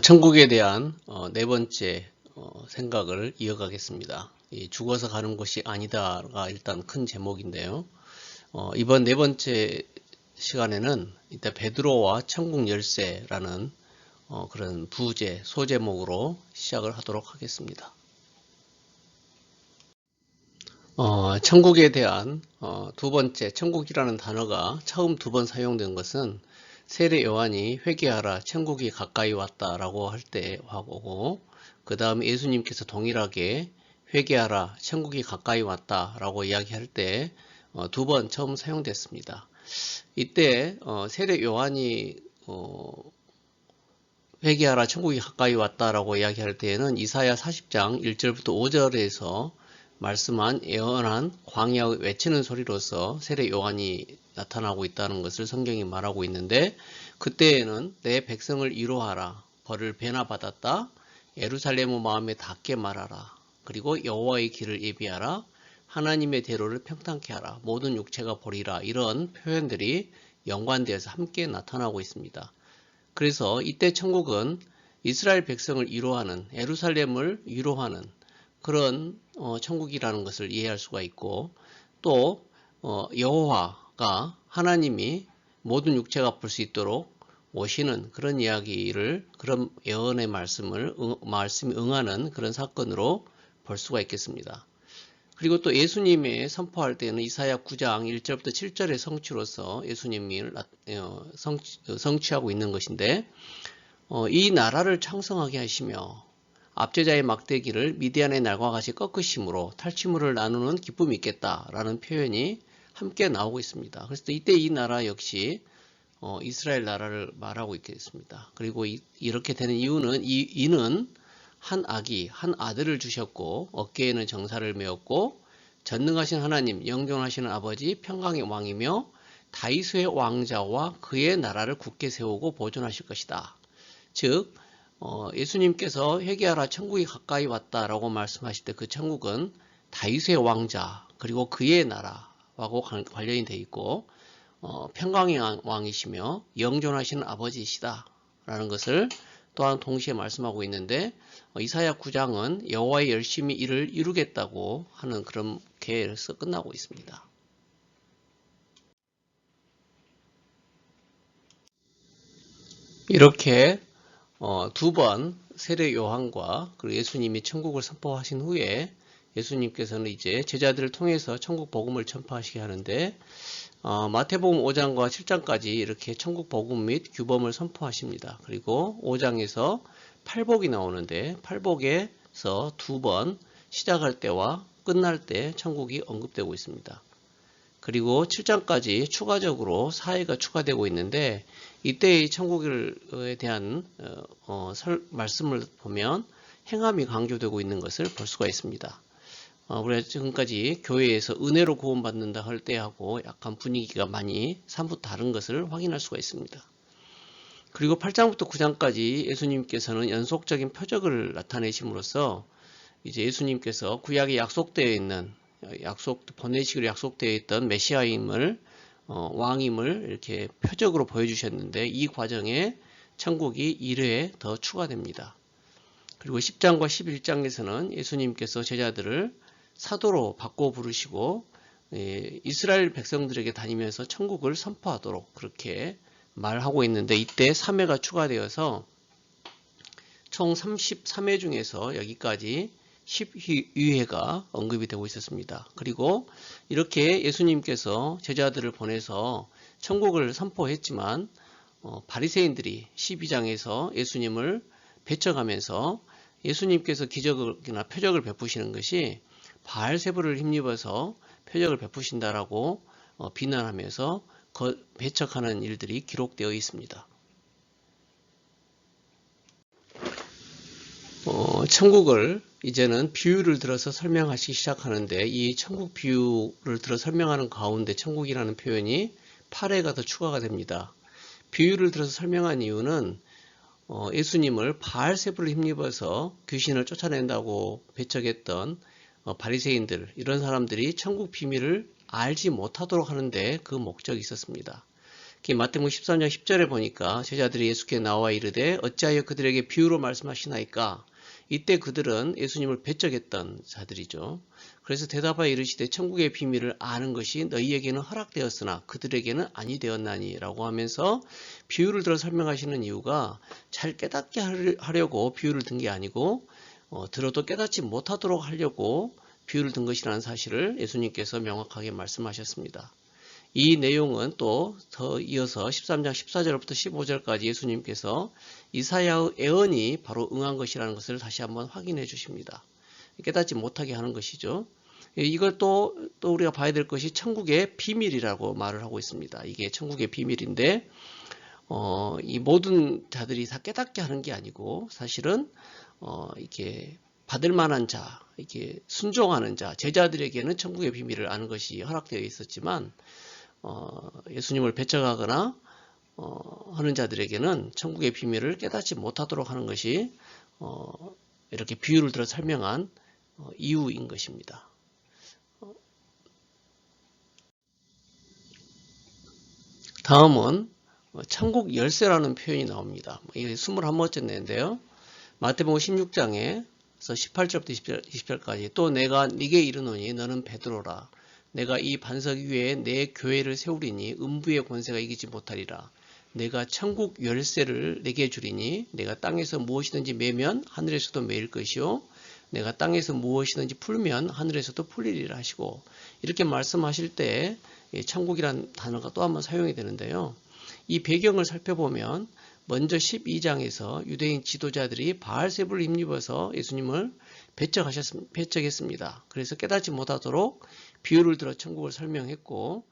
천국에 대한 네 번째 생각을 이어가겠습니다. 이 죽어서 가는 곳이 아니다가 일단 큰 제목인데요. 이번 네 번째 시간에는 이따 베드로와 천국 열쇠라는 그런 부제, 소제목으로 시작을 하도록 하겠습니다. 천국에 대한 두 번째, 천국이라는 단어가 처음 두 번 사용된 것은 세례 요한이 회개하라 천국이 가까이 왔다라고 할 때 하고, 그 다음 예수님께서 동일하게 회개하라 천국이 가까이 왔다라고 이야기할 때 두 번 처음 사용됐습니다. 이때 세례 요한이 회개하라 천국이 가까이 왔다라고 이야기할 때에는 이사야 40장 1절부터 5절에서 말씀한 예언한 광야 외치는 소리로서 세례 요한이 나타나고 있다는 것을 성경이 말하고 있는데, 그때에는 내 백성을 위로하라, 벌을 배나 받았다, 예루살렘의 마음에 닿게 말하라, 그리고 여호와의 길을 예비하라, 하나님의 대로를 평탄케 하라, 모든 육체가 보리라, 이런 표현들이 연관되어서 함께 나타나고 있습니다. 그래서 이때 천국은 이스라엘 백성을 위로하는, 예루살렘을 위로하는 그런 천국이라는 것을 이해할 수가 있고, 또 여호와가 하나님이 모든 육체가 볼 수 있도록 오시는 그런 이야기를, 그런 예언의 말씀이 응하는 그런 사건으로 볼 수가 있겠습니다. 그리고 또 예수님이 선포할 때는 이사야 9장 1절부터 7절의 성취로서 예수님이 성취하고 있는 것인데, 이 나라를昌盛하게 하시며 압제자의 막대기를 미디안의 날과 같이 꺾으심으로 탈취물을 나누는 기쁨이 있겠다라는 표현이 함께 나오고 있습니다. 그래서 이때 이 나라 역시 이스라엘 나라를 말하고 있겠습니다. 그리고 이렇게 되는 이유는 이는 한 아들을 주셨고 어깨에는 정사를 메었고 전능하신 하나님, 영존하시는 아버지, 평강의 왕이며 다윗의 왕자와 그의 나라를 굳게 세우고 보존하실 것이다. 즉 예수님께서 회개하라 천국이 가까이 왔다라고 말씀하실 때 그 천국은 다윗의 왕자 그리고 그의 나라하고 관련이 되어 있고 평강의 왕이시며 영존하시는 아버지이시다 라는 것을 또한 동시에 말씀하고 있는데, 이사야 9장은 여호와의 열심히 일을 이루겠다고 하는 그런 계획에서 끝나고 있습니다. 이렇게 두 번 세례 요한과 그리고 예수님이 천국을 선포하신 후에 예수님께서는 이제 제자들을 통해서 천국 복음을 전파하시게 하는데, 마태복음 5장과 7장까지 이렇게 천국 복음 및 규범을 선포하십니다. 그리고 5장에서 팔복이 나오는데, 팔복에서 두 번 시작할 때와 끝날 때 천국이 언급되고 있습니다. 그리고 7장까지 추가적으로 사회가 추가되고 있는데, 이때의 천국에 대한 말씀을 보면 행함이 강조되고 있는 것을 볼 수가 있습니다. 우리가 지금까지 교회에서 은혜로 구원받는다 할 때하고 약간 분위기가 많이 사뭇 다른 것을 확인할 수가 있습니다. 그리고 8장부터 9장까지 예수님께서는 연속적인 표적을 나타내심으로써 이제 예수님께서 구약에 약속되어 있는 보내시기로 약속되어 있던 메시아임을 왕임을 이렇게 표적으로 보여주셨는데, 이 과정에 천국이 1회 더 추가됩니다. 그리고 10장과 11장에서는 예수님께서 제자들을 사도로 바꿔 부르시고 이스라엘 백성들에게 다니면서 천국을 선포하도록 그렇게 말하고 있는데, 이때 3회가 추가되어서 총 33회 중에서 여기까지 12회가 언급이 되고 있었습니다. 그리고 이렇게 예수님께서 제자들을 보내서 천국을 선포했지만 바리새인들이 12장에서 예수님을 배척하면서 예수님께서 기적이나 표적을 베푸시는 것이 바알세불을 힘입어서 표적을 베푸신다라고 비난하면서 배척하는 일들이 기록되어 있습니다. 천국을 이제는 비유를 들어서 설명하시기 시작하는데, 이 천국 비유를 들어 설명하는 가운데 천국이라는 표현이 8회가 더 추가가 됩니다. 비유를 들어서 설명한 이유는 예수님을 바알세불을 힘입어서 귀신을 쫓아낸다고 배척했던 바리새인들, 이런 사람들이 천국 비밀을 알지 못하도록 하는데 그 목적이 있었습니다. 마태복음 13장 10절에 보니까 제자들이 예수께 나와 이르되 어찌하여 그들에게 비유로 말씀하시나이까? 이때 그들은 예수님을 배척했던 자들이죠. 그래서 대답하여 이르시되 천국의 비밀을 아는 것이 너희에게는 허락되었으나 그들에게는 아니 되었나니 라고 하면서 비유를 들어 설명하시는 이유가 잘 깨닫게 하려고 비유를 든 게 아니고 들어도 깨닫지 못하도록 하려고 비유를 든 것이라는 사실을 예수님께서 명확하게 말씀하셨습니다. 이 내용은 또 더 이어서 13장 14절부터 15절까지 예수님께서 이사야의 예언이 바로 응한 것이라는 것을 다시 한번 확인해 주십니다. 깨닫지 못하게 하는 것이죠. 이걸 또 우리가 봐야 될 것이 천국의 비밀이라고 말을 하고 있습니다. 이게 천국의 비밀인데 이 모든 자들이 다 깨닫게 하는 게 아니고 사실은 이렇게 받을 만한 자, 이렇게 순종하는 자, 제자들에게는 천국의 비밀을 아는 것이 허락되어 있었지만 예수님을 배척하거나 하는 자들에게는 천국의 비밀을 깨닫지 못하도록 하는 것이 이렇게 비유를 들어 설명한 이유인 것입니다. 다음은 천국 열쇠라는 표현이 나옵니다. 이게 21번째 내인데요. 마태복음 16장에서 18절부터 20절까지 또 내가 네게 이르노니 너는 베드로라. 내가 이 반석 위에 내 교회를 세우리니 음부의 권세가 이기지 못하리라. 내가 천국 열쇠를 내게 주리니 내가 땅에서 무엇이든지 매면 하늘에서도 매일 것이요 내가 땅에서 무엇이든지 풀면 하늘에서도 풀리리라 하시고 이렇게 말씀하실 때 천국이란 단어가 또 한번 사용이 되는데요. 이 배경을 살펴보면 먼저 12장에서 유대인 지도자들이 바알세불을 힘입어서 예수님을 배척했습니다. 그래서 깨닫지 못하도록 비유를 들어 천국을 설명했고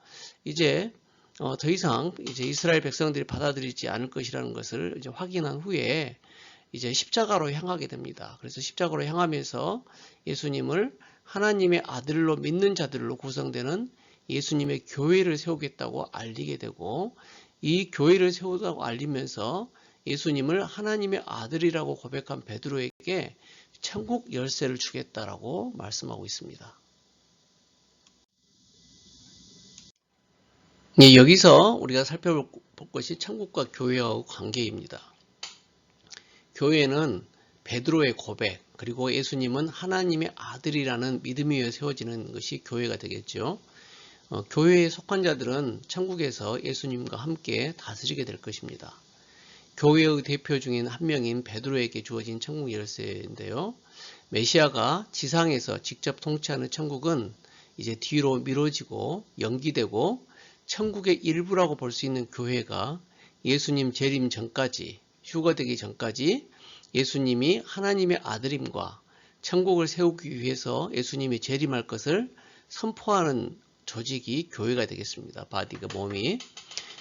이제 더 이상 이제 이스라엘 백성들이 받아들이지 않을 것이라는 것을 이제 확인한 후에 이제 십자가로 향하게 됩니다. 그래서 십자가로 향하면서 예수님을 하나님의 아들로 믿는 자들로 구성되는 예수님의 교회를 세우겠다고 알리게 되고 이 교회를 세우다고 알리면서 예수님을 하나님의 아들이라고 고백한 베드로에게 천국 열쇠를 주겠다라고 말씀하고 있습니다. 여기서 우리가 살펴볼 것이 천국과 교회와의 관계입니다. 교회는 베드로의 고백 그리고 예수님은 하나님의 아들이라는 믿음 위에 세워지는 것이 교회가 되겠죠. 교회에 속한 자들은 천국에서 예수님과 함께 다스리게 될 것입니다. 교회의 대표 중인 한 명인 베드로에게 주어진 천국 열쇠인데요. 메시아가 지상에서 직접 통치하는 천국은 이제 뒤로 미뤄지고 연기되고 천국의 일부라고 볼 수 있는 교회가 예수님 재림 전까지 휴거되기 전까지 예수님이 하나님의 아들임과 천국을 세우기 위해서 예수님이 재림할 것을 선포하는 조직이 교회가 되겠습니다. 바디가 몸이.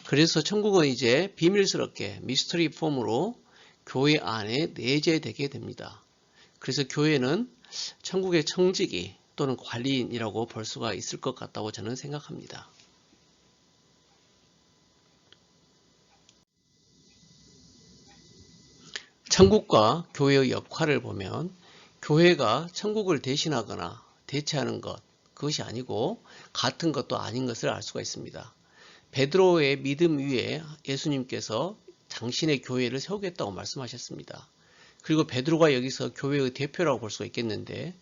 그래서 천국은 이제 비밀스럽게 미스터리 폼으로 교회 안에 내재되게 됩니다. 그래서 교회는 천국의 청지기 또는 관리인이라고 볼 수가 있을 것 같다고 저는 생각합니다. 천국과 교회의 역할을 보면 교회가 천국을 대신하거나 대체하는 것, 그것이 아니고 같은 것도 아닌 것을 알 수가 있습니다. 베드로의 믿음 위에 예수님께서 당신의 교회를 세우겠다고 말씀하셨습니다. 그리고 베드로가 여기서 교회의 대표라고 볼 수가 있겠는데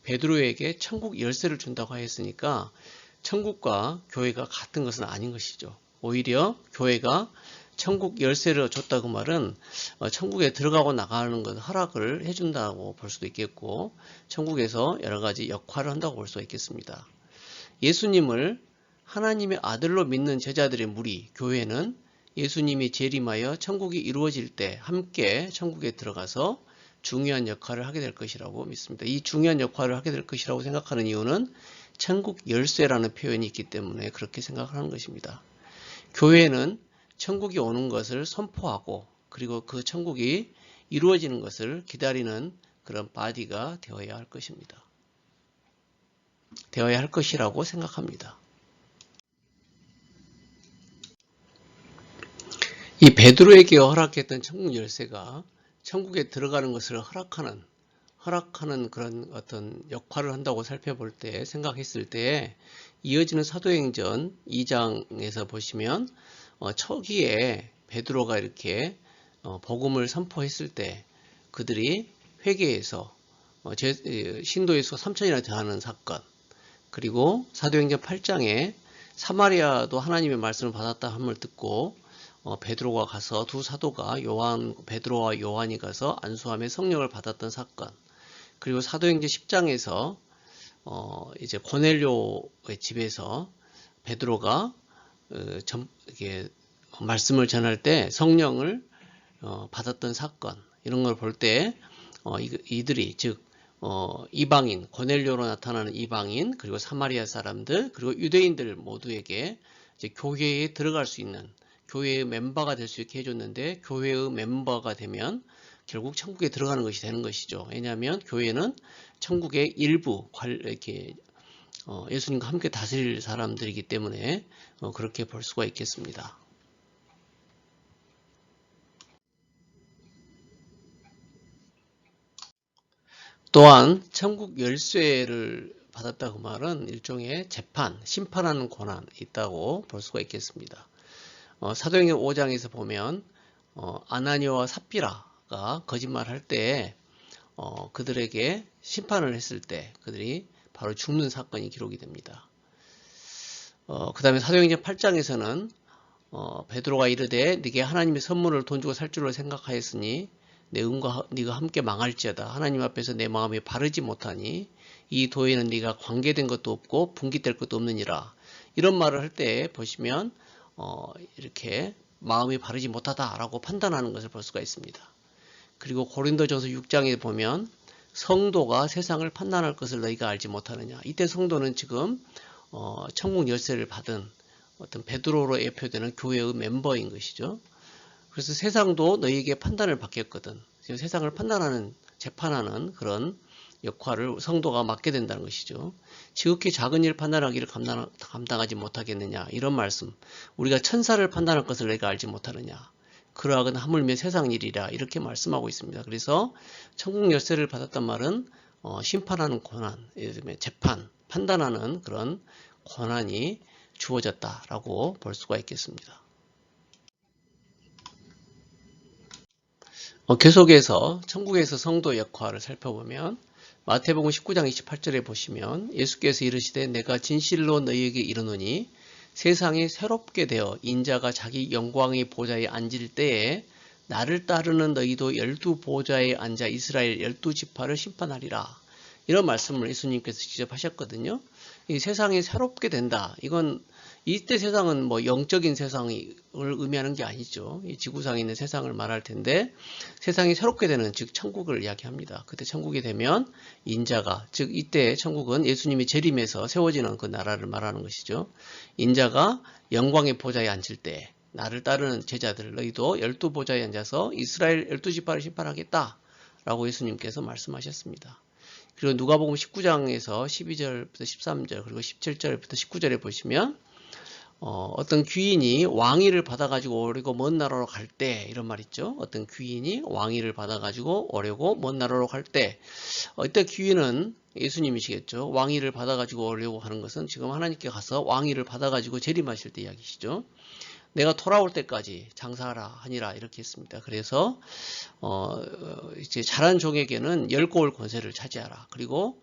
베드로에게 천국 열쇠를 준다고 하였으니까 천국과 교회가 같은 것은 아닌 것이죠. 오히려 교회가 천국 열쇠를 줬다고 말은 천국에 들어가고 나가는 것 허락을 해준다고 볼 수도 있겠고 천국에서 여러 가지 역할을 한다고 볼 수가 있겠습니다. 예수님을 하나님의 아들로 믿는 제자들의 무리, 교회는 예수님이 재림하여 천국이 이루어질 때 함께 천국에 들어가서 중요한 역할을 하게 될 것이라고 믿습니다. 이 중요한 역할을 하게 될 것이라고 생각하는 이유는 천국 열쇠라는 표현이 있기 때문에 그렇게 생각을 하는 것입니다. 교회는 천국이 오는 것을 선포하고 그리고 그 천국이 이루어지는 것을 기다리는 그런 바디가 되어야 할 것입니다. 되어야 할 것이라고 생각합니다. 이 베드로에게 허락했던 천국 열쇠가 천국에 들어가는 것을 허락하는 그런 어떤 역할을 한다고 살펴볼 때, 생각했을 때 이어지는 사도행전 2장에서 보시면 초기에 베드로가 이렇게 복음을 선포했을 때 그들이 회개해서 신도의 수 3천이나 되하는 사건, 그리고 사도행전 8장에 사마리아도 하나님의 말씀을 받았다 함을 듣고 베드로가 가서 두 사도가 베드로와 요한이 가서 안수함에 성령을 받았던 사건, 그리고 사도행전 10장에서 이제 고넬료의 집에서 베드로가 이렇게 말씀을 전할 때 성령을 받았던 사건, 이런 걸 볼 때 이들이 즉 이방인, 고넬료로 나타나는 이방인, 그리고 사마리아 사람들, 그리고 유대인들 모두에게 이제 교회에 들어갈 수 있는, 교회의 멤버가 될 수 있게 해줬는데, 교회의 멤버가 되면 결국 천국에 들어가는 것이 되는 것이죠. 왜냐하면 교회는 천국의 일부, 이렇게 예수님과 함께 다스릴 사람들이기 때문에 그렇게 볼 수가 있겠습니다. 또한 천국 열쇠를 받았다 그 말은 일종의 재판, 심판하는 권한이 있다고 볼 수가 있겠습니다. 사도행전 5장에서 보면 아나니아와 삽비라가 거짓말할 때 그들에게 심판을 했을 때 그들이 바로 죽는 사건이 기록이 됩니다. 그 다음에 사도행전 8장에서는 베드로가 이르되 네게 하나님의 선물을 돈 주고 살 줄로 생각하였으니 내 은과 네가 함께 망할지어다. 하나님 앞에서 내 마음이 바르지 못하니 이 도에는 네가 관계된 것도 없고 분깃될 것도 없느니라. 이런 말을 할 때 보시면 이렇게 마음이 바르지 못하다라고 판단하는 것을 볼 수가 있습니다. 그리고 고린도전서 6장에 보면 성도가 세상을 판단할 것을 너희가 알지 못하느냐. 이때 성도는 지금 천국 열쇠를 받은 어떤 베드로로 예표되는 교회의 멤버인 것이죠. 그래서 세상도 너희에게 판단을 받겠거든. 지금 세상을 판단하는, 재판하는 그런 역할을 성도가 맡게 된다는 것이죠. 지극히 작은 일 판단하기를 감당하지 못하겠느냐. 이런 말씀. 우리가 천사를 판단할 것을 내가 알지 못하느냐. 그러하거나 하물며 세상 일이라. 이렇게 말씀하고 있습니다. 그래서 천국 열쇠를 받았단 말은 심판하는 권한, 예를 들면 재판, 판단하는 그런 권한이 주어졌다라고 볼 수가 있겠습니다. 계속해서 천국에서 성도 역할을 살펴보면 마태복음 19장 28절에 보시면 예수께서 이르시되 내가 진실로 너희에게 이르노니 세상이 새롭게 되어 인자가 자기 영광의 보좌에 앉을 때에 나를 따르는 너희도 12보좌에 앉아 이스라엘 12지파를 심판하리라. 이런 말씀을 예수님께서 직접 하셨거든요. 이 세상이 새롭게 된다. 이건 이때 세상은 뭐 영적인 세상을 의미하는 게 아니죠. 이 지구상에 있는 세상을 말할 텐데 세상이 새롭게 되는 즉 천국을 이야기합니다. 그때 천국이 되면 인자가 즉 이때 천국은 예수님이 재림해서 세워지는 그 나라를 말하는 것이죠. 인자가 영광의 보좌에 앉을 때 나를 따르는 제자들 너희도 12보좌에 앉아서 이스라엘 12지파를 심판하겠다 라고 예수님께서 말씀하셨습니다. 그리고 누가복음 19장에서 12절부터 13절 그리고 17절부터 19절에 보시면 어떤 귀인이 왕위를 받아가지고 오려고 먼 나라로 갈 때 이런 말 있죠. 어떤 귀인이 왕위를 받아가지고 오려고 먼 나라로 갈 때 이때 귀인은 예수님이시겠죠. 왕위를 받아가지고 오려고 하는 것은 지금 하나님께 가서 왕위를 받아가지고 재림하실 때 이야기시죠. 내가 돌아올 때까지 장사하라 하니라 이렇게 했습니다. 그래서 이제 잘한 종에게는 10고을 권세를 차지하라. 그리고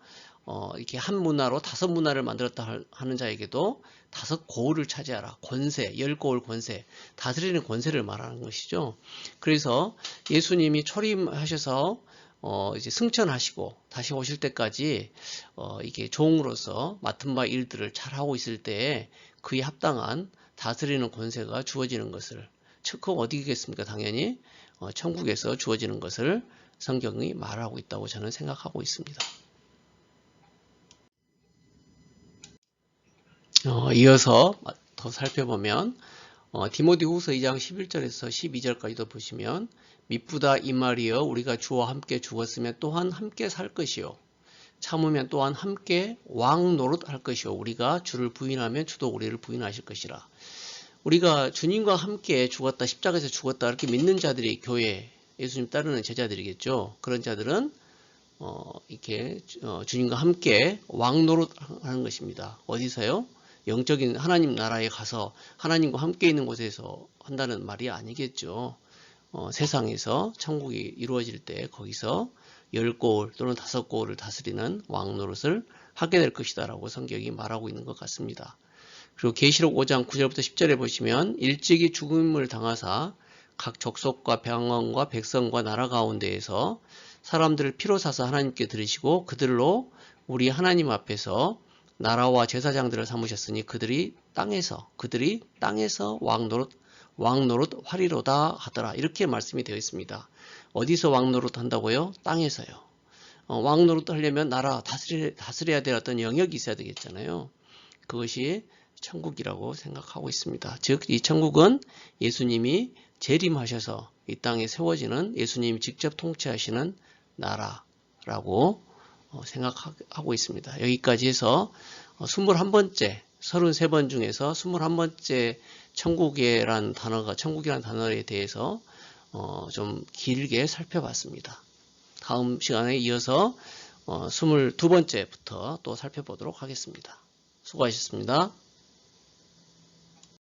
이렇게 한 문화로 5문화를 만들었다 하는 자에게도 5고을을 차지하라. 권세, 10고을 권세, 다스리는 권세를 말하는 것이죠. 그래서 예수님이 초림하셔서 이제 승천하시고 다시 오실 때까지 이게 종으로서 맡은 바 일들을 잘 하고 있을 때에 그에 합당한 다스리는 권세가 주어지는 것을 그 어디겠습니까? 당연히 천국에서 주어지는 것을 성경이 말하고 있다고 저는 생각하고 있습니다. 이어서 더 살펴보면 디모데후서 2장 11절에서 12절까지도 보시면 미쁘다 이 말이여 우리가 주와 함께 죽었으면 또한 함께 살 것이요 참으면 또한 함께 왕 노릇할 것이요 우리가 주를 부인하면 주도 우리를 부인하실 것이라. 우리가 주님과 함께 죽었다 십자가에서 죽었다 이렇게 믿는 자들이 교회 예수님 따르는 제자들이겠죠. 그런 자들은 이렇게 주님과 함께 왕 노릇하는 것입니다. 어디서요? 영적인 하나님 나라에 가서 하나님과 함께 있는 곳에서 한다는 말이 아니겠죠. 세상에서 천국이 이루어질 때 거기서 10고을 또는 5고을을 다스리는 왕 노릇을 하게 될 것이다 라고 성경이 말하고 있는 것 같습니다. 그리고 계시록 5장 9절부터 10절에 보시면 일찍이 죽음을 당하사 각 족속과 병원과 백성과 나라 가운데에서 사람들을 피로 사서 하나님께 드리시고 그들로 우리 하나님 앞에서 나라와 제사장들을 삼으셨으니 그들이 땅에서 왕노릇 하리로다 하더라. 이렇게 말씀이 되어 있습니다. 어디서 왕노릇 한다고요? 땅에서요. 왕노릇 하려면 나라 다스려야 될 어떤 영역이 있어야 되겠잖아요. 그것이 천국이라고 생각하고 있습니다. 즉, 이 천국은 예수님이 재림하셔서 이 땅에 세워지는 예수님이 직접 통치하시는 나라라고 생각하고 있습니다. 여기까지 해서 21번째, 33번 중에서 21번째 천국이라는 단어에 대해서 좀 길게 살펴봤습니다. 다음 시간에 이어서 22번째부터 또 살펴보도록 하겠습니다. 수고하셨습니다.